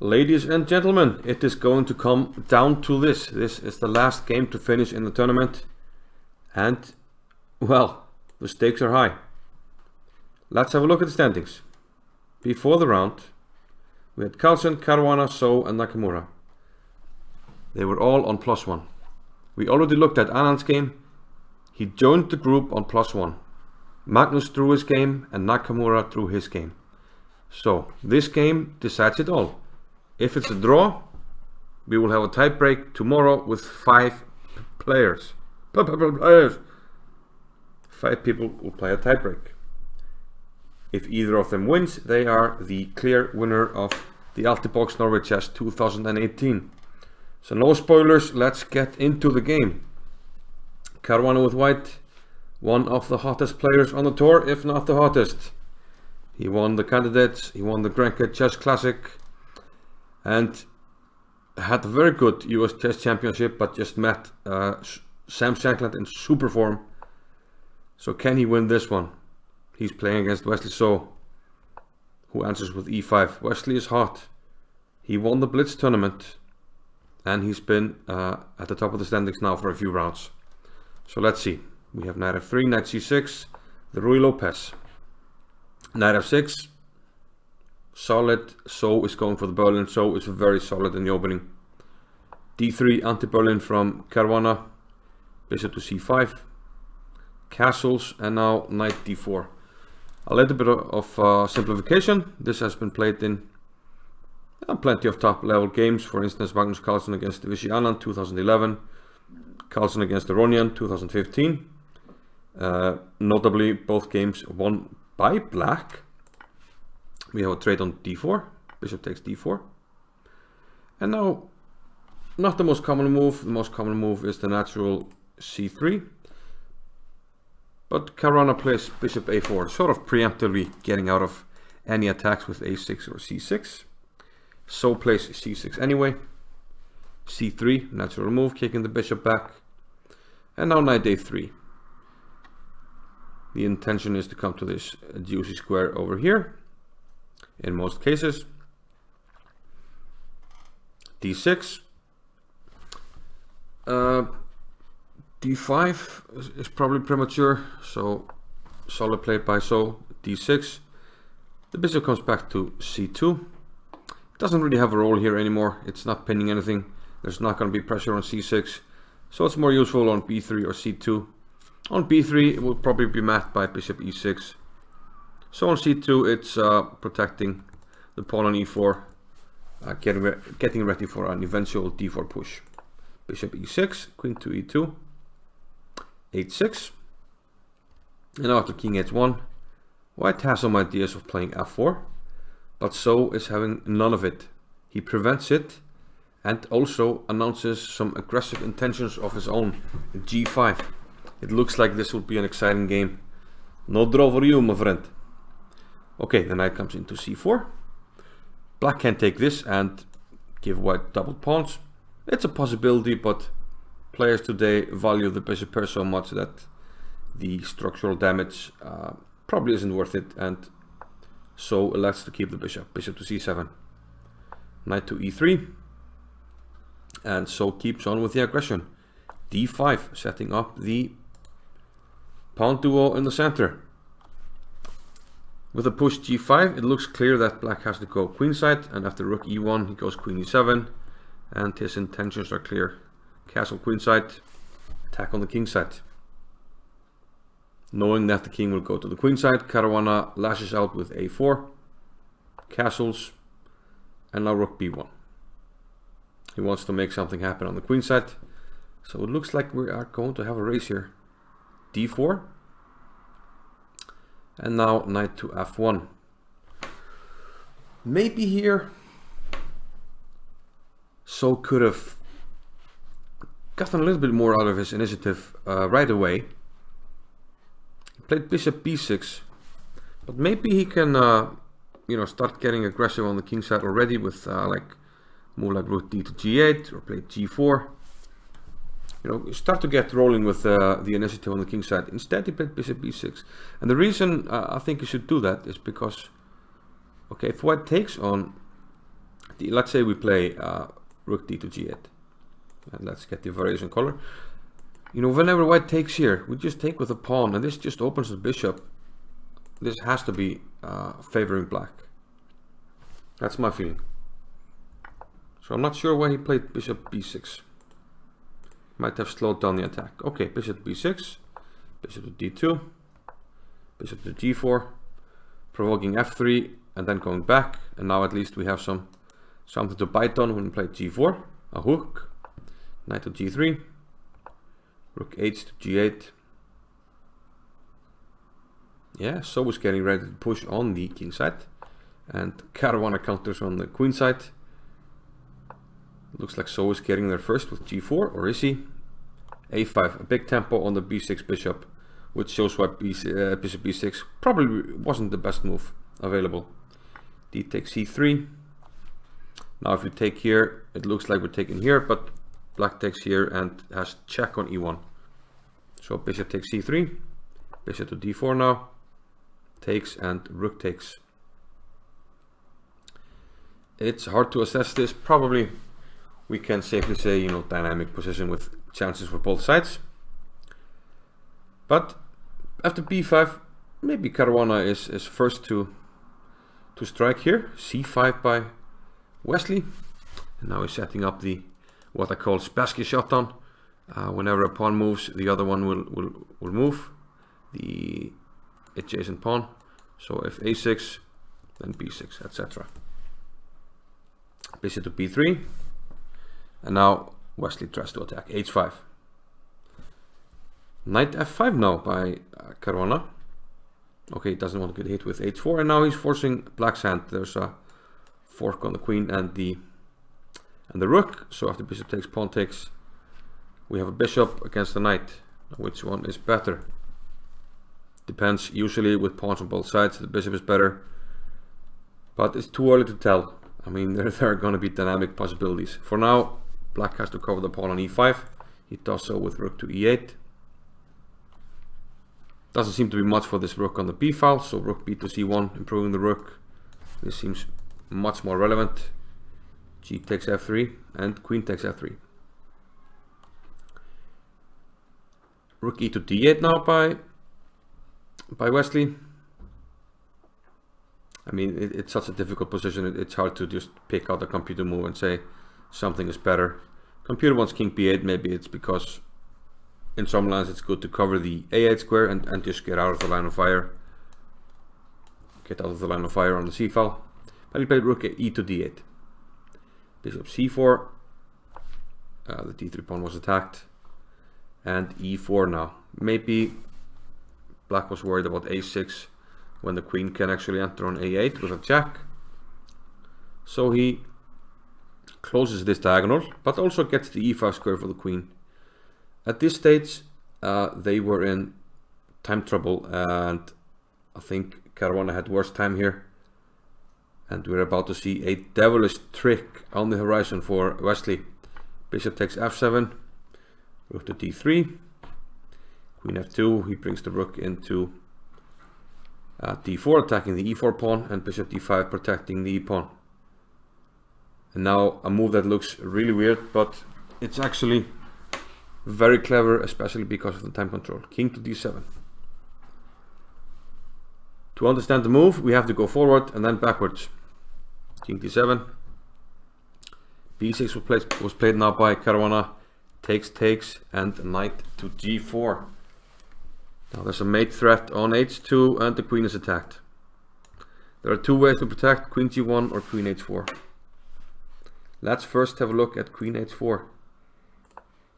Ladies and gentlemen, it is going to come down to this. This is the last game to finish in the tournament. And, well, the stakes are high. Let's have a look at the standings. Before the round, we had Carlsen, Caruana, So and Nakamura. They were all on +1. We already looked at Anand's game. He joined the group on +1. Magnus drew his game and Nakamura drew his game. So, this game decides it all. If it's a draw, we will have a tie break tomorrow with 5 players. 5 people will play a tie break. If either of them wins, they are the clear winner of the Altibox Norway Chess 2018. So no spoilers, let's get into the game. Caruana with white, one of the hottest players on the tour, if not the hottest. He won the candidates, he won the Grand Chess Classic, and had a very good US Chess Championship, but just met Sam Shankland in super form. So can he win this one? He's playing against Wesley So, who answers with e5. Wesley is hot. He won the Blitz tournament, and he's been at the top of the standings now for a few rounds. So let's see. We have knight f3, knight c6, the Ruy Lopez. Knight f6. Solid. So is going for the Berlin. So is very solid in the opening. d3 anti-Berlin from Caruana. Bishop to c5. Castles, and now knight d4. A little bit of simplification. This has been played in plenty of top level games. For instance, Magnus Carlsen against Vichy Anand 2011. Carlsen against Aronian 2015. Notably, both games won by black. We have a trade on d4. Bishop takes d4. And now, not the most common move. The most common move is the natural c3. But Caruana plays bishop a4, sort of preemptively getting out of any attacks with a6 or c6. So plays c6 anyway. c3, natural move, kicking the bishop back. And now knight a3. The intention is to come to this juicy square over here. In most cases. d6. d5 is probably premature, so solid play by So. d6. The bishop comes back to c2. It doesn't really have a role here anymore. It's not pinning anything. There's not going to be pressure on c6, so it's more useful on b3 or c2. On b3 it will probably be met by bishop e6. So on c2 it's protecting the pawn on e4, getting ready for an eventual d4 push. Bishop e6, queen to e2, h6, and after king h1, white has some ideas of playing f4, but So is having none of it. He prevents it and also announces some aggressive intentions of his own. g5. It looks like this will be an exciting game. No draw for you, my friend. Okay, the knight comes into c4. Black can take this and give white double pawns. It's a possibility, but players today value the bishop pair so much that the structural damage probably isn't worth it, and So elects to keep the bishop. Bishop to c7. Knight to e3. And So keeps on with the aggression. d5, setting up the pawn duo in the center. With a push g5, it looks clear that black has to go queenside, and after rook e1 he goes queen e7, and his intentions are clear. Castle queenside, attack on the king side. Knowing that the king will go to the queen side, Caruana lashes out with a4, castles, and now rook b1. He wants to make something happen on the queen side, so it looks like we are going to have a race here. d4. And now knight to f1. Maybe here So could have gotten a little bit more out of his initiative right away. He played bishop b6, but maybe he can start getting aggressive on the king side already with like move like rook d to g8 or play g4. Start to get rolling with the initiative on the king side. Instead, he played bishop b6. And the reason I think you should do that is because, okay, if white takes on let's say we play rook d to g8. And let's get the variation color. You know, whenever white takes here, we just take with a pawn, and this just opens the bishop. This has to be favoring black. That's my feeling. So I'm not sure why he played bishop b6. Might have slowed down the attack. Okay, bishop b6, bishop to d2, bishop to g4, provoking f3, and then going back. And now at least we have something to bite on when we play g4, a hook, knight to g3, rook h to g8. Yeah, So is getting ready to push on the king side, and Caruana counters on the queen side. Looks like So is getting there first with g4, or is he? a5, a big tempo on the b6 bishop, which shows why bishop b6 probably wasn't the best move available. D takes c3. Now if you take here, it looks like we're taking here, but black takes here and has check on e1. So bishop takes c3, bishop to d4 now, takes, and rook takes. It's hard to assess this. Probably we can safely say, you know, dynamic position with chances for both sides. But after b5, maybe Caruana is first to strike here. c5 by Wesley. And now he's setting up the what I call Spassky shutdown. Whenever a pawn moves, the other one will move the adjacent pawn. So if a6, then b6, etc. Bishop to b3. And now Wesley tries to attack h5. Knight f5 now by Caruana. Okay, he doesn't want to get hit with h4, and now he's forcing black's hand. There's a fork on the queen and the rook. So after bishop takes, pawn takes, we have a bishop against the knight. Which one is better? Depends. Usually with pawns on both sides, the bishop is better, but it's too early to tell. I mean, there are going to be dynamic possibilities. For now, black has to cover the pawn on e5. He does so with rook to e8. Doesn't seem to be much for this rook on the b file, so rook b to c1, improving the rook. This seems much more relevant. G takes f3 and queen takes f3. Rook e to d8 now by Wesley. I mean, it's such a difficult position. It's hard to just pick out a computer move and say something is better. Computer wants king b8. Maybe it's because in some lines it's good to cover the a8 square and just get out of the line of fire. Get out of the line of fire on the c file. But he played rook e to d8. Bishop c4. The d3 pawn was attacked. And e4 now. Maybe black was worried about a6 when the queen can actually enter on a8 with a jack. So he closes this diagonal, but also gets the e5 square for the queen. At this stage, they were in time trouble, and I think Caruana had worse time here. And we're about to see a devilish trick on the horizon for Wesley. Bishop takes f7, rook to d3, queen f2. He brings the rook into d4, attacking the e4 pawn, and bishop d5 protecting the e pawn. And now a move that looks really weird, but it's actually very clever, especially because of the time control. King to d7. To understand the move, we have to go forward and then backwards. King d7. b6 was played now by Caruana. Takes, and knight to g4. Now there's a mate threat on h2 and the queen is attacked. There are two ways to protect: queen g1 or queen h4. Let's first have a look at queen h4.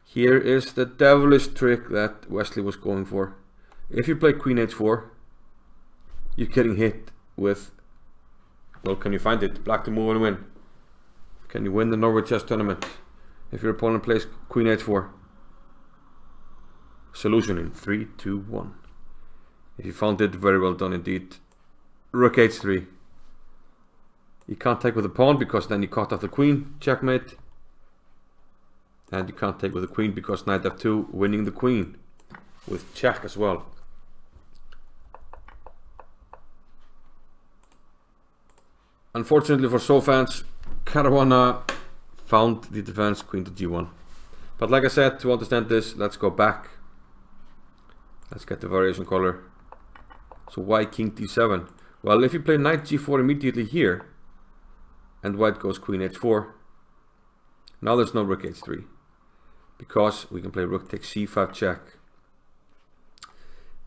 Here is the devilish trick that Wesley was going for. If you play queen h4, you're getting hit with, well, can you find it? Black to move and win. Can you win the Norway Chess tournament if your opponent plays queen h4? Solution in 3, 2, 1. If you found it, very well done indeed. Rook h3. You can't take with the pawn because then you cut off the queen, checkmate. And you can't take with the queen because knight f2, winning the queen with check as well. Unfortunately for So fans, Caruana found the defense, queen to g1. But like I said, to understand this, let's go back. Let's get the variation color. So white king d7. Well, if you play knight g4 immediately here, and white goes queen h4, now there's no rook h3, because we can play rook takes c5 check.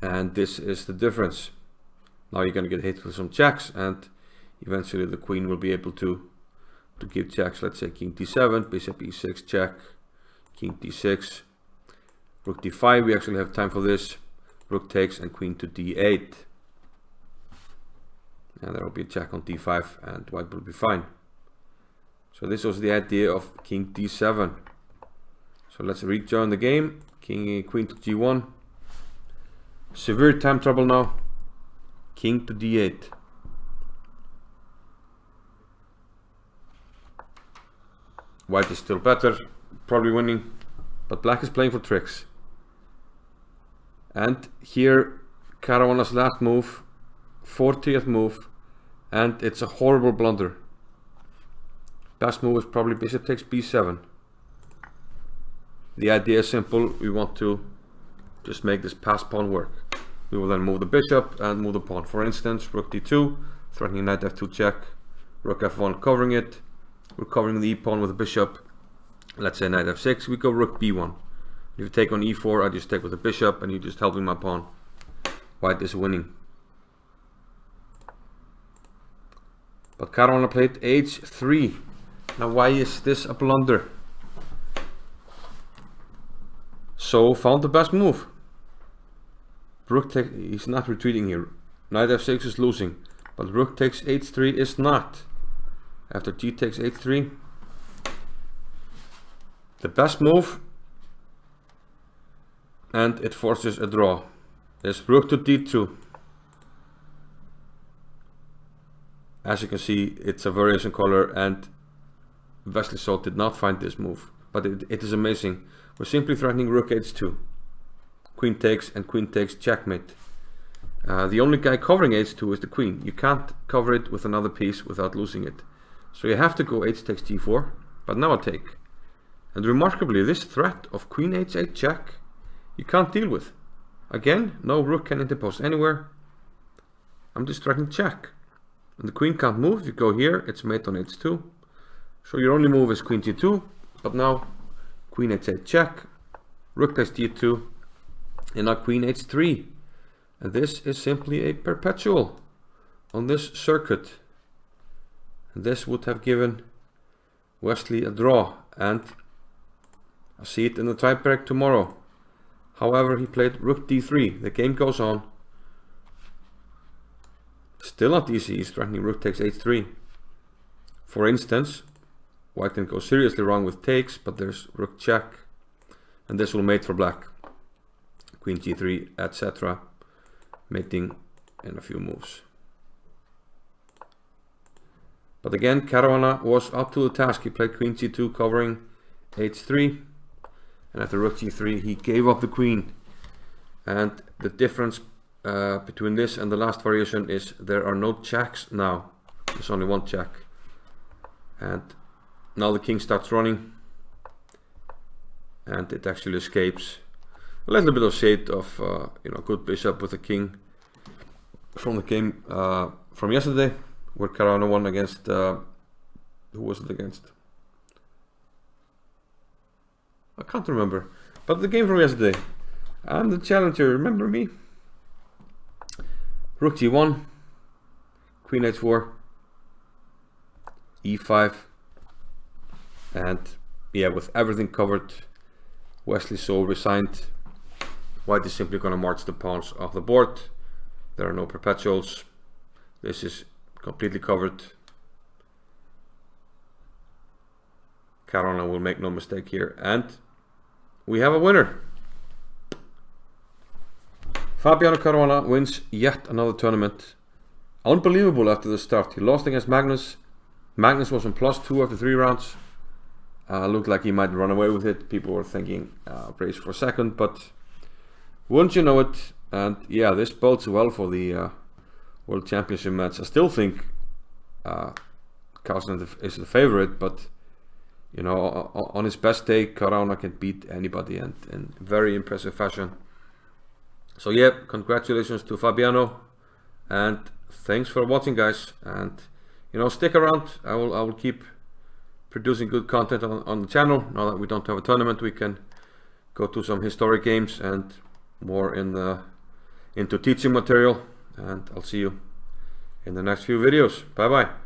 And this is the difference. Now you're going to get hit with some checks, and eventually the queen will be able to give checks. Let's say king d7, bishop e6 check, king d6, rook d5. We actually have time for this. Rook takes and queen to d8. And there will be a check on d5 and white will be fine. So this was the idea of king d7. So let's rejoin the game. Queen to g1. Severe time trouble now. King to d8. White is still better, probably winning, but black is playing for tricks. And here Caruana's last move, 40th move, and it's a horrible blunder. Best move is probably bishop takes b7. The idea is simple. We want to just make this pass pawn work. We will then move the bishop and move the pawn. For instance, rook d2, threatening knight f2 check, rook f1 covering it. We're covering the e-pawn with the bishop. Let's say knight f6, we go rook b1. If you take on e4, I just take with the bishop and you're just helping my pawn. White is winning. But Caruana played h3. Now why is this a blunder? So found the best move. Rook takes, he's not retreating here. Knight f6 is losing, but rook takes h3 is not. After g takes h3, the best move, and it forces a draw, is rook to d2. As you can see, it's a variation color, and Wesley So did not find this move, but it is amazing. We're simply threatening rook h2. Queen takes and queen takes checkmate. The only guy covering h2 is the queen. You can't cover it with another piece without losing it. So you have to go h takes g4, but now I take. And remarkably, this threat of queen h8 check, you can't deal with. Again, no rook can interpose anywhere. I'm just threatening check. And the queen can't move. You go here, it's mate on h2. So your only move is queen g2, but now queen h8 check, rook takes g2, and now queen h3. And this is simply a perpetual on this circuit. And this would have given Wesley a draw, and I see it in the tiebreak tomorrow. However, he played rook d3. The game goes on. Still not easy. He's threatening rook takes h3. For instance, white can go seriously wrong with takes, but there's rook check, and this will mate for black. Queen g3, etc. Mating in a few moves. But again, Caruana was up to the task. He played queen g2 covering h3, and after rook g3 he gave up the queen. And the difference between this and the last variation is there are no checks now. There's only one check. And now the king starts running, and it actually escapes. A little bit of shade of good bishop with the king from the game from yesterday, where Caruana won against who was it against? I can't remember. But the game from yesterday. I'm the challenger, remember me? Rook g1, queen h4, e5, and yeah, with everything covered, Wesley So resigned. White is simply going to march the pawns off the board. There are no perpetuals. This is completely covered. Caruana will make no mistake here, and we have a winner. Fabiano Caruana wins yet another tournament. Unbelievable after the start. He lost against Magnus. Magnus was on +2 after 3 rounds. Looked like he might run away with it. People were thinking race for second, but wouldn't you know it? And yeah, this bodes well for the World Championship match. I still think Carlsen is the favorite, but you know, on his best day, Caruana can beat anybody, and in very impressive fashion. So yeah, congratulations to Fabiano, and thanks for watching, guys. And you know, stick around. I will keep producing good content on the channel. Now that we don't have a tournament, we can go to some historic games and more into teaching material. And I'll see you in the next few videos. Bye bye.